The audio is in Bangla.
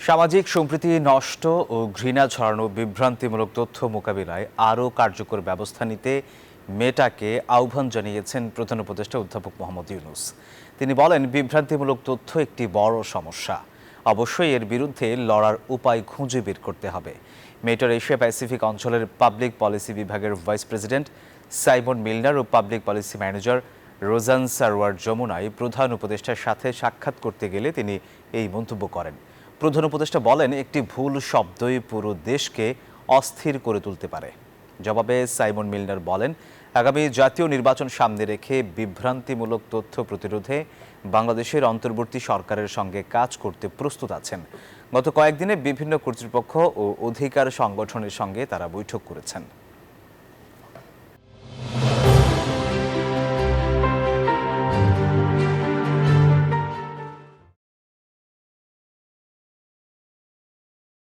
সামাজিক সম্প্রীতি নষ্ট ও ঘৃণা ছড়ানো বিভ্রান্তিমূলক তথ্য মোকাবিলায় আরও কার্যকর ব্যবস্থা নিতে মেটাকে আহ্বান জানিয়েছেন প্রধান উপদেষ্টা অধ্যাপক মোহাম্মদ ইউনূস। তিনি বলেন, বিভ্রান্তিমূলক তথ্য একটি বড় সমস্যা, অবশ্যই এর বিরুদ্ধে লড়ার উপায় খুঁজে বের করতে হবে। মেটার এশিয়া প্যাসিফিক অঞ্চলের পাবলিক পলিসি বিভাগের ভাইস প্রেসিডেন্ট সাইমন মিলনার ও পাবলিক পলিসি ম্যানেজার রোজান সারওয়ার যমুনায় প্রধান উপদেষ্টার সাথে সাক্ষাৎ করতে গেলে তিনি এই মন্তব্য করেন। প্রধান উপদেষ্টা বলেন, একটি ভুল শব্দই পুরো দেশকে অস্থির করে তুলতে পারে। জবাবে সাইমন মিলনার বলেন, আগামী জাতীয় নির্বাচন সামনে রেখে বিভ্রান্তিমূলক তথ্য প্রতিরোধে বাংলাদেশের অন্তর্বর্তী সরকারের সঙ্গে কাজ করতে প্রস্তুত আছেন। গত কয়েকদিনে বিভিন্ন কর্তৃপক্ষ ও অধিকার সংগঠনের সঙ্গে তারা বৈঠক করেছেন।